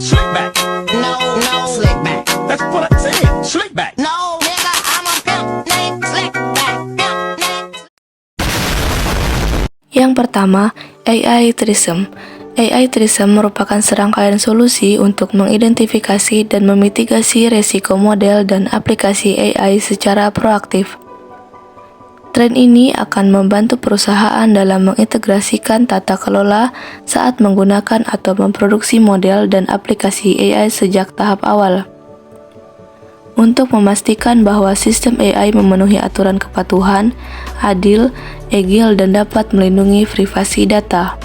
Slick back. No, slick back. That's what I said. Slick back. No, nigga, I'm a pimp named Slick back. Pimp named. Yang pertama, AI Trisom. AI Trisom merupakan serangkaian solusi untuk mengidentifikasi dan memitigasi resiko model dan aplikasi AI secara proaktif. Tren ini akan membantu perusahaan dalam mengintegrasikan tata kelola saat menggunakan atau memproduksi model dan aplikasi AI sejak tahap awal. Untuk memastikan bahwa sistem AI memenuhi aturan kepatuhan, adil, agile, dan dapat melindungi privasi data.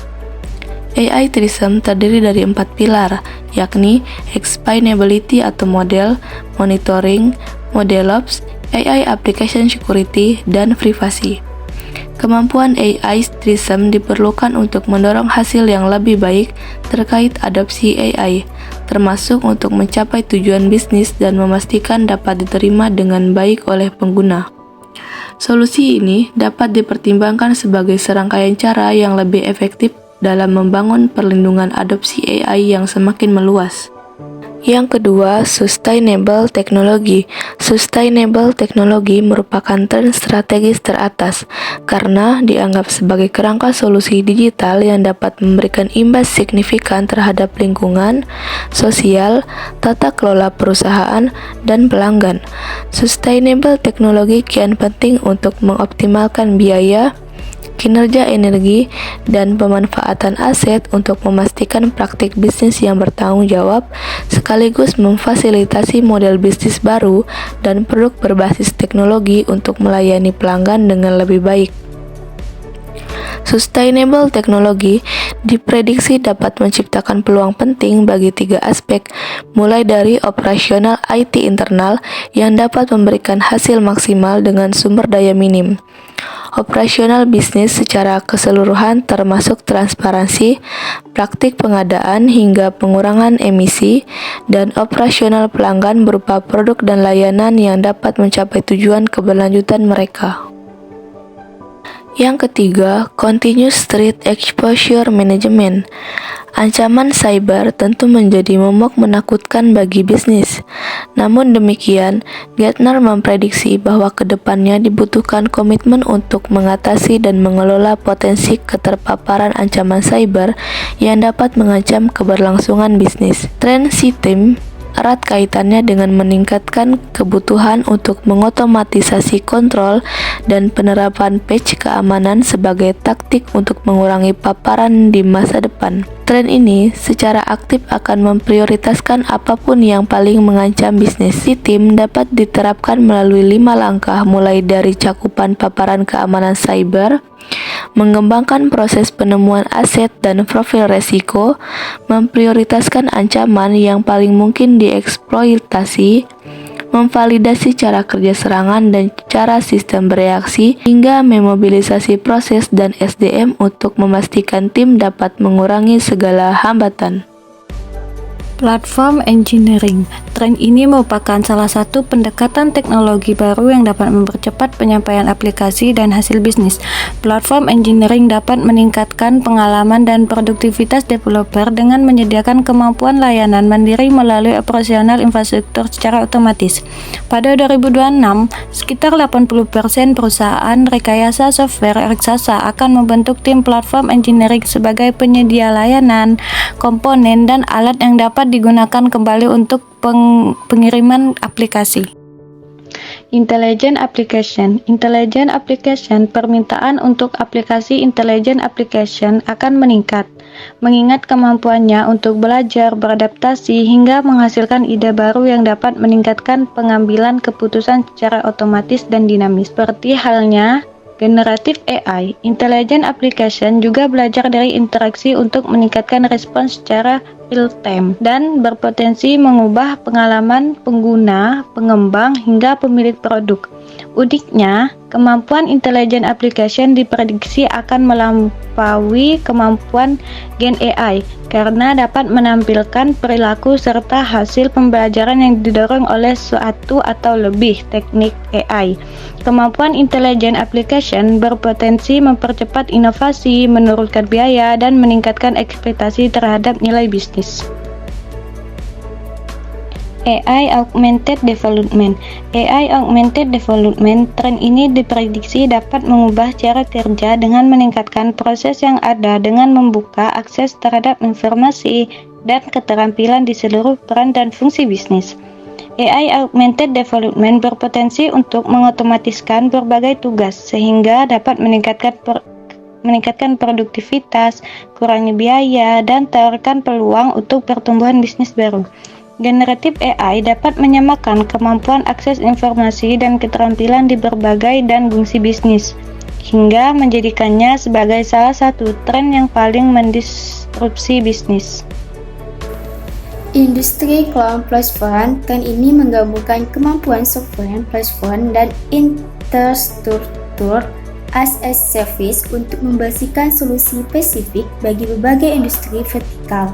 AI Trisom terdiri dari 4 pilar, yakni explainability atau model, monitoring, model ops, AI application security, dan privasi. Kemampuan AI Trisom diperlukan untuk mendorong hasil yang lebih baik terkait adopsi AI, termasuk untuk mencapai tujuan bisnis dan memastikan dapat diterima dengan baik oleh pengguna. Solusi ini dapat dipertimbangkan sebagai serangkaian cara yang lebih efektif dalam membangun perlindungan adopsi AI yang semakin meluas. Yang kedua, sustainable technology. Sustainable technology merupakan tren strategis teratas karena dianggap sebagai kerangka solusi digital yang dapat memberikan imbas signifikan terhadap lingkungan, sosial, tata kelola perusahaan, dan pelanggan. Sustainable technology kian penting untuk mengoptimalkan biaya, kinerja energi, dan pemanfaatan aset untuk memastikan praktik bisnis yang bertanggung jawab, sekaligus memfasilitasi model bisnis baru dan produk berbasis teknologi untuk melayani pelanggan dengan lebih baik. Sustainable technology diprediksi dapat menciptakan peluang penting bagi 3 aspek, mulai dari operasional IT internal yang dapat memberikan hasil maksimal dengan sumber daya minim, operasional bisnis secara keseluruhan termasuk transparansi, praktik pengadaan hingga pengurangan emisi, dan operasional pelanggan berupa produk dan layanan yang dapat mencapai tujuan keberlanjutan mereka. Yang ketiga, Continuous Threat Exposure Management. Ancaman cyber tentu menjadi momok menakutkan bagi bisnis. Namun demikian, Gartner memprediksi bahwa kedepannya dibutuhkan komitmen untuk mengatasi dan mengelola potensi keterpaparan ancaman cyber yang dapat mengancam keberlangsungan bisnis. Tren SITEM erat kaitannya dengan meningkatkan kebutuhan untuk mengotomatisasi kontrol dan penerapan patch keamanan sebagai taktik untuk mengurangi paparan di masa depan. Tren ini secara aktif akan memprioritaskan apapun yang paling mengancam bisnis. SITEM dapat diterapkan melalui 5 langkah, mulai dari cakupan paparan keamanan cyber, mengembangkan proses penemuan aset dan profil resiko, memprioritaskan ancaman yang paling mungkin dieksploitasi, memvalidasi cara kerja serangan dan cara sistem bereaksi, hingga memobilisasi proses dan SDM untuk memastikan tim dapat mengurangi segala hambatan. Platform engineering. Tren ini merupakan salah satu pendekatan teknologi baru yang dapat mempercepat penyampaian aplikasi dan hasil bisnis. Platform engineering dapat meningkatkan pengalaman dan produktivitas developer dengan menyediakan kemampuan layanan mandiri melalui operasional infrastruktur secara otomatis. Pada 2026, sekitar 80% perusahaan rekayasa software raksasa akan membentuk tim platform engineering sebagai penyedia layanan, komponen, dan alat yang dapat digunakan kembali untuk pengiriman aplikasi. Intelligent application. Intelligent application, permintaan untuk aplikasi intelligent application akan meningkat, mengingat kemampuannya untuk belajar, beradaptasi, hingga menghasilkan ide baru yang dapat meningkatkan pengambilan keputusan secara otomatis dan dinamis. Seperti halnya generatif AI, intelligent application juga belajar dari interaksi untuk meningkatkan respons secara real-time dan berpotensi mengubah pengalaman pengguna, pengembang, hingga pemilik produk. Uniknya, kemampuan intelligent application diprediksi akan melampaui kemampuan Gen AI karena dapat menampilkan perilaku serta hasil pembelajaran yang didorong oleh suatu atau lebih teknik AI. Kemampuan intelligent application berpotensi mempercepat inovasi, menurunkan biaya, dan meningkatkan ekspektasi terhadap nilai bisnis. AI Augmented Development. AI Augmented Development, tren ini diprediksi dapat mengubah cara kerja dengan meningkatkan proses yang ada dengan membuka akses terhadap informasi dan keterampilan di seluruh peran dan fungsi bisnis. AI Augmented Development berpotensi untuk mengotomatiskan berbagai tugas sehingga dapat meningkatkan produktivitas, kurangi biaya, dan tawarkan peluang untuk pertumbuhan bisnis baru. Generatif AI dapat menyamakan kemampuan akses informasi dan keterampilan di berbagai dan fungsi bisnis, hingga menjadikannya sebagai salah satu tren yang paling mendisrupsi bisnis. Industri cloud platform, tren ini menggabungkan kemampuan software platform dan infrastruktur as a service untuk membersihkan solusi spesifik bagi berbagai industri vertikal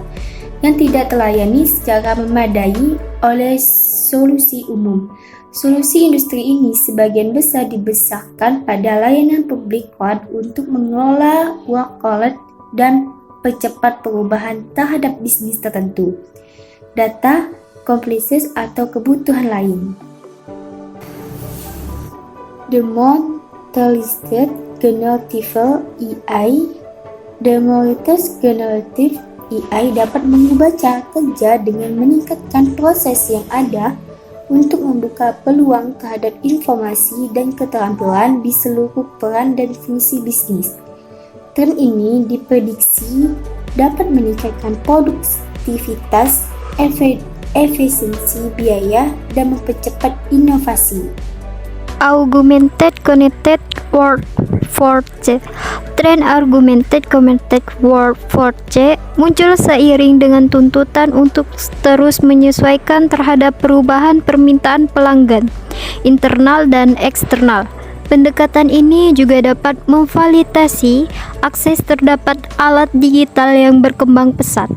yang tidak terlayani secara memadai oleh solusi umum. Solusi industri ini sebagian besar dibesarkan pada layanan publik cloud untuk mengelola workload dan percepat perubahan terhadap bisnis tertentu, data, kompleks atau kebutuhan lain. Demonstrated Generative AI. Demonstrated Generative AI dapat mengubah cara kerja dengan meningkatkan proses yang ada untuk membuka peluang terhadap informasi dan keterampilan di seluruh peran dan fungsi bisnis. Tren ini diprediksi dapat meningkatkan produktivitas, efisiensi biaya, dan mempercepat inovasi. Augmented Connected Workforce. Tren Augmented Connected Workforce muncul seiring dengan tuntutan untuk terus menyesuaikan terhadap perubahan permintaan pelanggan, internal dan eksternal. Pendekatan ini juga dapat memfasilitasi akses terhadap alat digital yang berkembang pesat,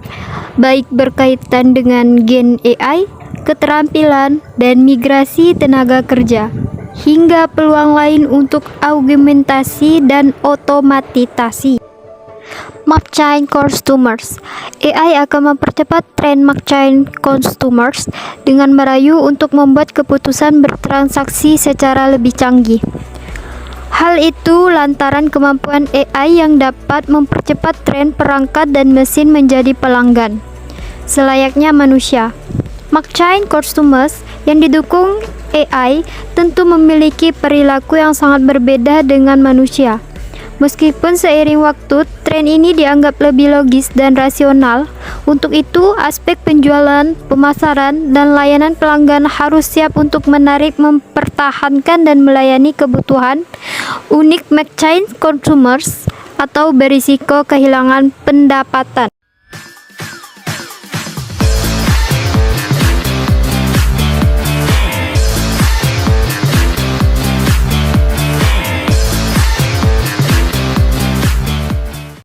baik berkaitan dengan gen AI, keterampilan, dan migrasi tenaga kerja, hingga peluang lain untuk augmentasi dan otomatisasi. Machine Customers. AI akan mempercepat tren machine customers dengan merayu untuk membuat keputusan bertransaksi secara lebih canggih. Hal itu lantaran kemampuan AI yang dapat mempercepat tren perangkat dan mesin menjadi pelanggan, selayaknya manusia. Machine customers yang didukung AI tentu memiliki perilaku yang sangat berbeda dengan manusia. Meskipun seiring waktu, tren ini dianggap lebih logis dan rasional. Untuk itu, aspek penjualan, pemasaran, dan layanan pelanggan harus siap untuk menarik, mempertahankan, dan melayani kebutuhan unik machine consumers atau berisiko kehilangan pendapatan.